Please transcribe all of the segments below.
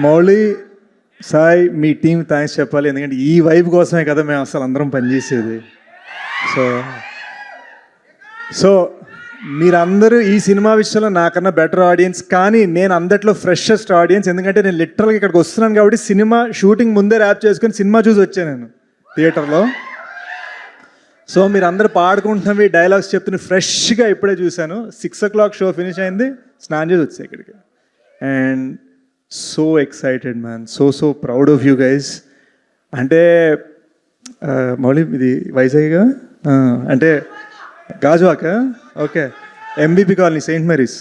మౌళి, సాయి, మీ team thanks చెప్పాలి. ఎందుకంటే ఈ వైబ్ కోసమే కదా మేము అసలు అందరం పనిచేసేది. సో మీరందరూ ఈ సినిమా విషయంలో నాకన్నా బెటర్ ఆడియన్స్, కానీ నేను అందట్లో ఫ్రెషెస్ట్ ఆడియన్స్. ఎందుకంటే నేను లిటరల్గా ఇక్కడికి వస్తున్నాను కాబట్టి సినిమా షూటింగ్ ముందే ర్యాప్ చేసుకొని సినిమా చూసి వచ్చాను నేను థియేటర్లో. సో మీరు అందరూ పాడుకుంటున్నవి, డైలాగ్స్ చెప్తున్న ఫ్రెష్గా ఇప్పుడే చూశాను. 6 o'clock షో ఫినిష్ అయింది, స్నానం చేసి వచ్చాయి ఇక్కడికి. And so excited man, so proud of you guys. అంటే మౌళి ఇది వైజాగ్గా, అంటే Gajuwaka, okay, MBP colony, Saint Mary's.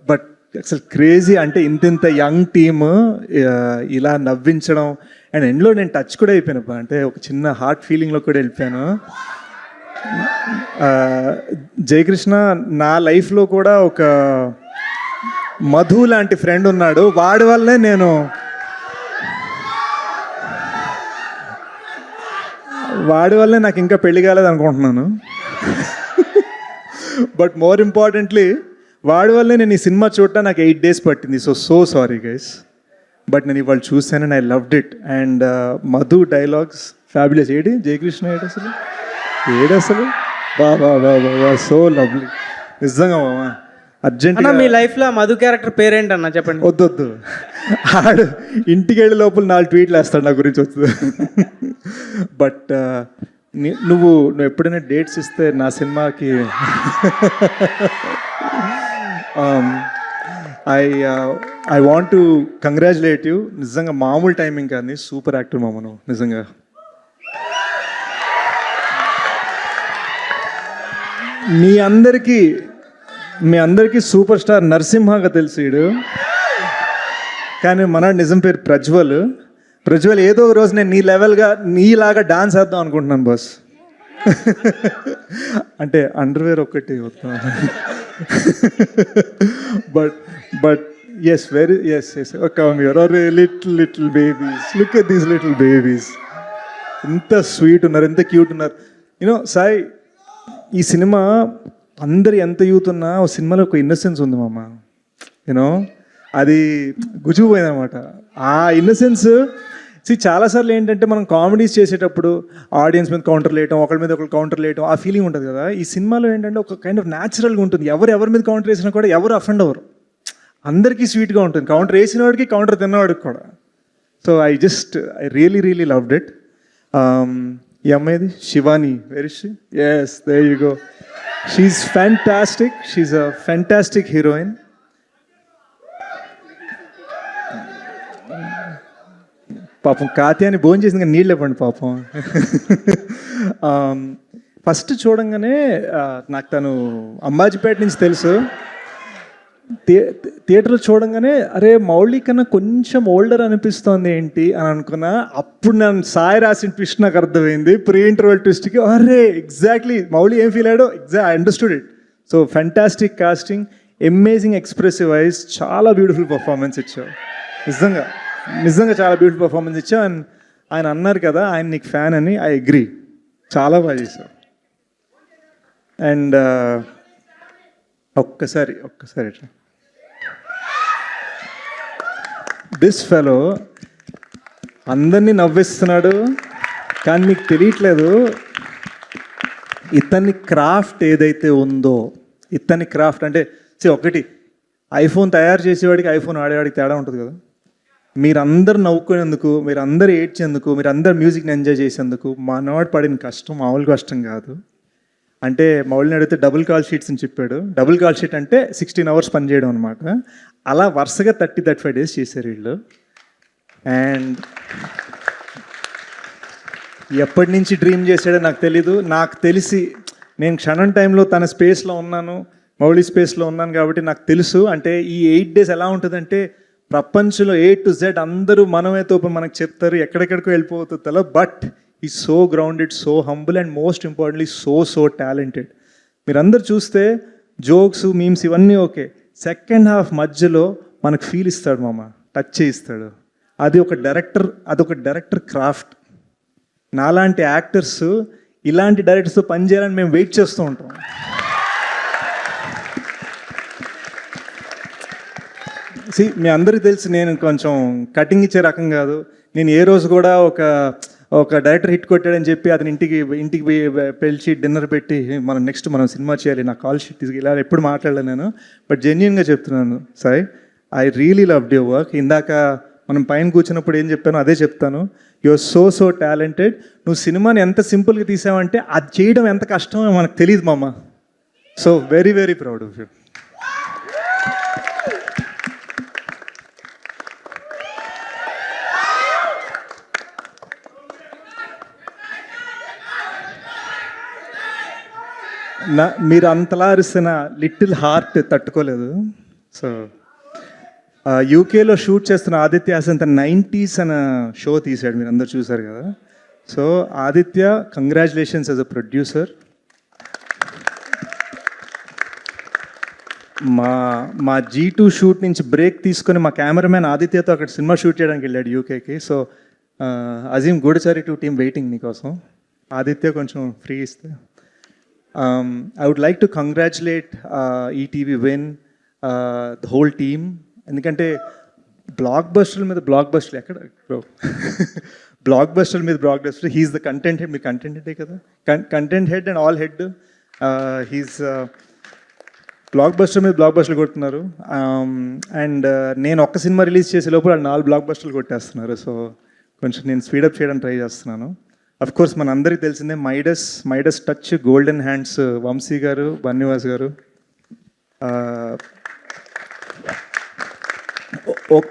But అసలు క్రేజీ, అంటే ఇంత యంగ్ టీమ్ ఇలా నవ్వించడం. అండ్ ఎండ్లో నేను టచ్ కూడా అయిపోయాను, అంటే ఒక చిన్న హార్ట్ ఫీలింగ్లో కూడా వెళ్ళిపోయాను. జయకృష్ణ, నా లైఫ్లో కూడా ఒక మధు లాంటి ఫ్రెండ్ ఉన్నాడు. వాడి వల్లే నాకు ఇంకా పెళ్లి కాలేదు అనుకుంటున్నాను. బట్ మోర్ ఇంపార్టెంట్లీ వాడి వల్లే నేను ఈ సినిమా చూడటం నాకు 8 days పట్టింది. సో సారీ గైస్, బట్ నేను ఇవాళ చూసాను and I loved it. And Madhu dialogues fabulous. Jayakrishna అసలు బా సో లవ్లీ నిజంగా మామా. అర్జెంట్ మీ లైఫ్లో మధు క్యారెక్టర్ పేరేంటన్నా చెప్పండి. వద్దు, ఆడు ఇంటికి వెళ్ళే లోపల 4 tweets వేస్తాడు నా గురించి వస్తుంది. బట్ నువ్వు ఎప్పుడైనా డేట్స్ ఇస్తే నా సినిమాకి I want to congratulate you. నిజంగా మామూలు టైమింగ్ కానీ సూపర్ యాక్టర్ మామ నువ్వు నిజంగా. మీ అందరికీ సూపర్ స్టార్ నరసింహగా తెలుసు వీడు, కానీ మన నిజం పేరు ప్రజ్వల్. ఏదో ఒక రోజు నేను నీలాగా డాన్స్ వేద్దాం అనుకుంటున్నాను బాస్. అంటే అండర్వేర్ ఒక్కటి వస్తాను. But yes come here. Our little babies, look at these little babies. ఎంత స్వీట్ ఉన్నారు, ఎంత క్యూట్ ఉన్నారు. యూనో సాయి, ఈ సినిమా అందరు ఎంత యూత్ ఉన్నా ఓ సినిమాలో ఒక ఇన్నసెన్స్ ఉంది మామ. యూనో అది గుజుకుపోయింది అనమాట. ఆ ఇన్నసెన్స్ చాలాసార్లు ఏంటంటే మనం కామెడీస్ చేసేటప్పుడు ఆడియన్స్ మీద కౌంటర్లు వేయటం, ఒకరి మీద ఒకరు కౌంటర్లు వేయటం, ఆ ఫీలింగ్ ఉంటుంది కదా. ఈ సినిమాలో ఏంటంటే ఒక కైండ్ ఆఫ్ న్యాచురల్గా ఉంటుంది. ఎవరి మీద కౌంటర్ వేసినా కూడా ఎవరు అఫెండ్ అవ్వరు, అందరికీ స్వీట్గా ఉంటుంది. కౌంటర్ వేసిన వాడికి, కౌంటర్ తిన్నవాడికి కూడా. So I really loved it. ఈ అమ్మాయిది Shivani, where is she? Yes, there you go. She's fantastic, she's a fantastic heroine. పాపం కాత్యాని భోజనం చేసింది, నీళ్ళు ఇవ్వండి పాపం. ఫస్ట్ చూడంగానే నాకు తను అంబాజీపేట నుంచి తెలుసు. థియేటర్లో చూడంగానే అరే మౌళి కన్నా కొంచెం ఓల్డర్ అనిపిస్తోంది ఏంటి అని అనుకున్నా. అప్పుడు నేను సాయి రాసిన ట్విస్ట్ నాకు అర్థమైంది, ప్రీ ఇంటర్వెల్ ట్విస్ట్కి. అరే ఎగ్జాక్ట్లీ మౌళి ఏం ఫీల్ అయ్యాడో I understood it. So fantastic casting, amazing expressive eyes, చాలా బ్యూటిఫుల్ పర్ఫార్మెన్స్ ఇచ్చావు. నిజంగా చాలా బ్యూటిఫుల్ పర్ఫార్మెన్స్ ఇచ్చావు. అండ్ ఆయన అన్నారు కదా ఆయన నీకు ఫ్యాన్ అని, ఐ అగ్రీ. చాలా బాగా చేశావు. అండ్ ఒక్కసారి దిస్ ఫెలో అందరినీ నవ్విస్తున్నాడు, కానీ మీకు తెలియట్లేదు ఇతని క్రాఫ్ట్ ఏదైతే ఉందో, ఇతని క్రాఫ్ట్ అంటే ఒకటి ఐఫోన్ తయారు చేసేవాడికి ఐఫోన్ ఆడేవాడికి తేడా ఉంటుంది కదా. మీరందరు నవ్వుకునేందుకు, మీరందరూ ఏడ్చేందుకు, మీరందరు మ్యూజిక్ని ఎంజాయ్ చేసేందుకు మనవాడు పడిన కష్టం మామూలు కష్టం కాదు. అంటే మౌళిని అడిగితే డబుల్ కాల్ షీట్స్ అని చెప్పాడు. డబుల్ కాల్ షీట్ అంటే 16 hours పనిచేయడం అనమాట. అలా వరుసగా 30-35 days చేశారు వీళ్ళు. అండ్ ఎప్పటి నుంచి డ్రీమ్ చేశాడో నాకు తెలీదు. నాకు తెలిసి నేను క్షణం టైంలో తన స్పేస్లో ఉన్నాను, మౌళి స్పేస్లో ఉన్నాను కాబట్టి నాకు తెలుసు. అంటే ఈ 8 days ఎలా ఉంటుందంటే ప్రపంచంలో A to Z అందరూ మనమే తోపు మనకు చెప్తారు, ఎక్కడెక్కడికో వెళ్ళిపోతుందో. బట్ ఈ so grounded, so humble and most importantly so talented. మీరందరూ చూస్తే జోక్స్, మీమ్స్ ఇవన్నీ ఓకే, సెకండ్ హాఫ్ మధ్యలో మనకు ఫీల్ ఇస్తాడు మామ, టచ్ చేయిస్తాడు. అదొక డైరెక్టర్ క్రాఫ్ట్. నాలాంటి యాక్టర్స్ ఇలాంటి డైరెక్టర్స్తో పనిచేయాలని మేము వెయిట్ చేస్తూ ఉంటాం. మీ అందరికీ తెలిసి నేను కొంచెం కటింగ్ ఇచ్చే రకం కాదు. నేను ఏ రోజు కూడా ఒక డైరెక్టర్ హిట్ కొట్టాడని చెప్పి అతని ఇంటికి పోయి పిలిచి డిన్నర్ పెట్టి మనం సినిమా చేయాలి, నా కాల్ షీట్ తీసుకు ఇలా ఎప్పుడు మాట్లాడలేను నేను. బట్ జెన్యున్గా చెప్తున్నాను Sai, I really loved your work. ఇందాక మనం పైన కూర్చున్నప్పుడు ఏం చెప్పానో అదే చెప్తాను. You are so talented. నువ్వు సినిమాని ఎంత సింపుల్గా తీసావంటే అది చేయడం ఎంత కష్టమో మనకు తెలియదు మామ. So very proud of you. మీరు అంతలా అరిసిన లిటిల్ హార్ట్ తట్టుకోలేదు. సో యూకేలో షూట్ చేస్తున్న ఆదిత్య అసంత 90s అనే షో తీశాడు, మీరు అందరు చూశారు కదా. So Aditya, congratulations as a producer. మా G2 షూట్ నుంచి బ్రేక్ తీసుకొని మా కెమెరామ్యాన్ ఆదిత్యతో అక్కడ సినిమా షూట్ చేయడానికి వెళ్ళాడు యూకేకి. సో అజీమ్ గూడచారి 2 టీమ్ వెయిటింగ్ నీకోసం. ఆదిత్య కొంచెం ఫ్రీ ఇస్తే. I would like to congratulate ETV Win, the whole team. ఎందుకంటే బ్లాక్ బస్టర్ల మీద బ్లాక్ బస్టర్ ఎక్కడ బ్రో బ్లాక్ బస్టర్ల మీద blockbuster. He's the content head. మీ కంటెంట్ హెడే కదా, content head and all head. He's blockbuster మీద బ్లాక్ బస్టర్లు కొడుతున్నారు. అండ్ నేను ఒక్క సినిమా రిలీజ్ చేసే లోపల వాళ్ళు 4 బ్లాక్ బస్టర్లు కొట్టేస్తున్నారు. సో కొంచెం నేను స్పీడప్ చేయడానికి ట్రై చేస్తున్నాను. అఫ్ కోర్స్ మన అందరికీ తెలిసిందే మైడస్ టచ్, గోల్డెన్ హ్యాండ్స్ వంశీ గారు, బన్నివాస్ గారు.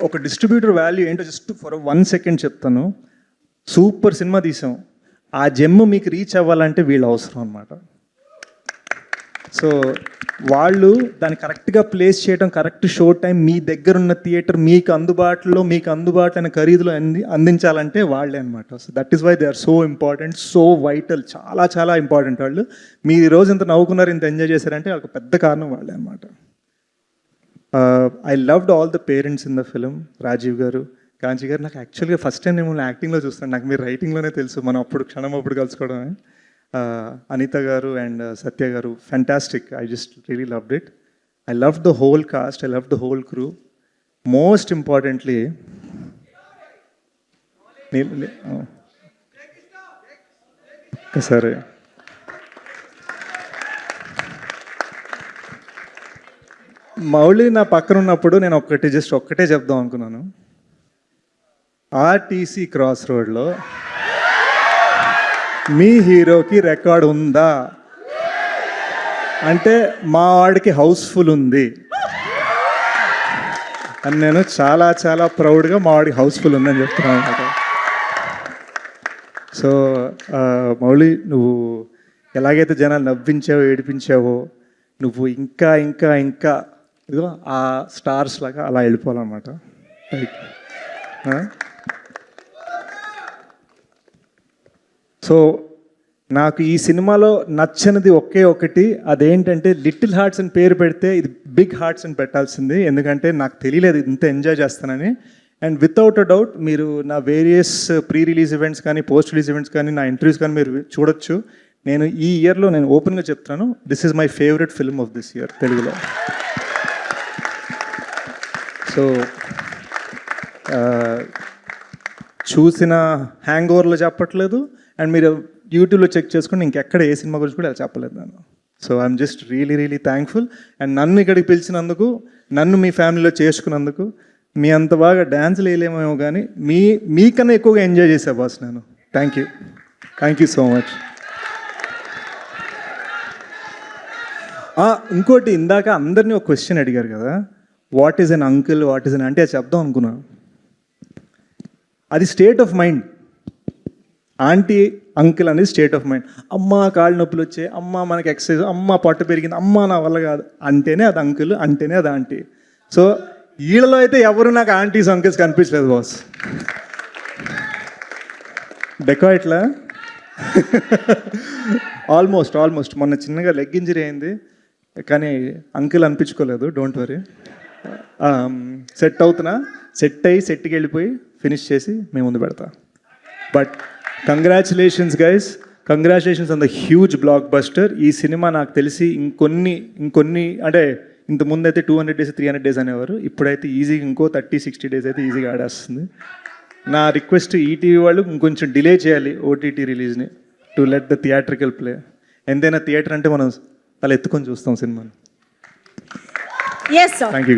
ఒక డిస్ట్రిబ్యూటర్ వాల్యూ ఏంటో జస్ట్ ఫర్ 1 సెకండ్ చెప్తాను. సూపర్ సినిమా తీసాం, ఆ జెమ్ మీకు రీచ్ అవ్వాలంటే వీళ్ళు అవసరం అన్నమాట. సో వాళ్ళు దాన్ని కరెక్ట్గా ప్లేస్ చేయడం, కరెక్ట్ షో టైం, మీ దగ్గర ఉన్న థియేటర్ మీకు అందుబాటులో ఖరీదులో అందించాలంటే వాళ్ళే అనమాట. So that is why they are so important, so vital, చాలా ఇంపార్టెంట్. వాళ్ళు మీరు ఈరోజు ఇంత నవ్వుకున్నారు, ఇంత ఎంజాయ్ చేశారంటే వాళ్ళకి పెద్ద కారణం వాళ్ళే అనమాట. I loved all the parents in the film. Rajiv garu, Kanchi గారు. నాకు యాక్చువల్గా ఫస్ట్ టైం నేను యాక్టింగ్లో చూస్తాను, నాకు మీరు రైటింగ్లోనే తెలుసు, మనం అప్పుడు కలుసుకోవడమే. Anita garu and Satya garu, fantastic. I just really loved it. I loved the whole cast, I loved the whole crew. Most importantly, sorry. Mouli నా పక్కన ఉన్నప్పుడు నేను ఒక్కటే చెప్దాం అనుకున్నాను. ఆర్టీసీ క్రాస్ రోడ్లో మీ హీరోకి రికార్డ్ ఉందా అంటే మా వాడికి హౌస్ఫుల్ ఉంది అని నేను చాలా ప్రౌడ్గా మా వాడికి హౌస్ఫుల్ ఉందని చెప్తున్నాను అనమాట. సో మౌళి, నువ్వు ఎలాగైతే జనాలు నవ్వించావో, ఏడిపించావో, నువ్వు ఇంకా ఇదిగో ఆ స్టార్స్ లాగా అలా వెళ్ళిపోవాలన్నమాట. సో నాకు ఈ సినిమాలో నచ్చనిది ఒకటి, అదేంటంటే లిటిల్ హార్ట్స్ అని పేరు పెడితే ఇది బిగ్ హార్ట్స్ అని పెట్టాల్సింది. ఎందుకంటే నాకు తెలియలేదు ఇంత ఎంజాయ్ చేస్తానని. అండ్ వితౌట్ అ డౌట్ మీరు నా వేరియస్ ప్రీ రిలీజ్ ఈవెంట్స్ కానీ, పోస్ట్ రిలీజ్ ఈవెంట్స్ కానీ, నా ఇంటర్వ్యూస్ కానీ మీరు చూడొచ్చు. నేను ఈ ఇయర్లో నేను ఓపెన్గా చెప్తున్నాను, this is my favourite film of this year తెలుగులో. సో చూసిన హ్యాంగ్ ఓవర్లో చెప్పట్లేదు, అండ్ మీరు యూట్యూబ్లో చెక్ చేసుకుని ఇంకెక్కడ ఏ సినిమా గురించి కూడా చెప్పలేదు నేను. So I'm just really thankful. And నన్ను ఇక్కడికి పిలిచినందుకు, నన్ను మీ ఫ్యామిలీలో చేసుకున్నందుకు. మీ అంత బాగా డ్యాన్స్లు వేయలేమేమో కానీ మీకన్నా ఎక్కువగా ఎంజాయ్ చేసా బాస్ నేను. Thank you so much. ఇంకోటి, ఇందాక అందరినీ ఒక క్వశ్చన్ అడిగారు కదా, what is an uncle, what is an అంటే అది చెప్దాం అనుకున్నాను. అది state of mind. Aunty uncle అనేది స్టేట్ ఆఫ్ మైండ్. అమ్మ కాళ్ళు నొప్పులు వచ్చాయి, అమ్మ మనకి ఎక్సర్సైజ్, అమ్మ పొట్ట పెరిగింది, అమ్మ నా వల్ల కాదు అంటేనే అది అంకుల్, అంటేనే అది ఆంటీ. సో వీళ్ళలో అయితే ఎవరు నాకు ఆంటీస్ అంకుల్స్ కనిపించలేదు బాస్. డెకాయిట్లా ఆల్మోస్ట్ మొన్న చిన్నగా లెగ్ ఇంజరీ అయింది, కానీ అంకుల్ అనిపించుకోలేదు. డోంట్ వరీ, సెట్ అయ్యి సెట్కి వెళ్ళిపోయి ఫినిష్ చేసి మేము ముందు పెడతా. But congratulations guys, congratulations on the huge block buster. ఈ సినిమా నాకు తెలిసి ఇంకొన్ని అంటే ఇంత ముందు అయితే 200 డేస్ 300 డేస్ అనేవారు, ఇప్పుడైతే ఈజీగా ఇంకో 30-60 డేస్ అయితే ఈజీగా ఆడేస్తుంది. నా రిక్వెస్ట్ ఈటీవీ వాళ్ళు ఇంకొంచెం డిలే చేయాలి ఓటీటీ రిలీజ్ని to let the theatrical play. ఎంతైనా థియేటర్ అంటే మనం తల ఎత్తుకొని చూస్తాం సినిమాని. Yes, sir. Thank you.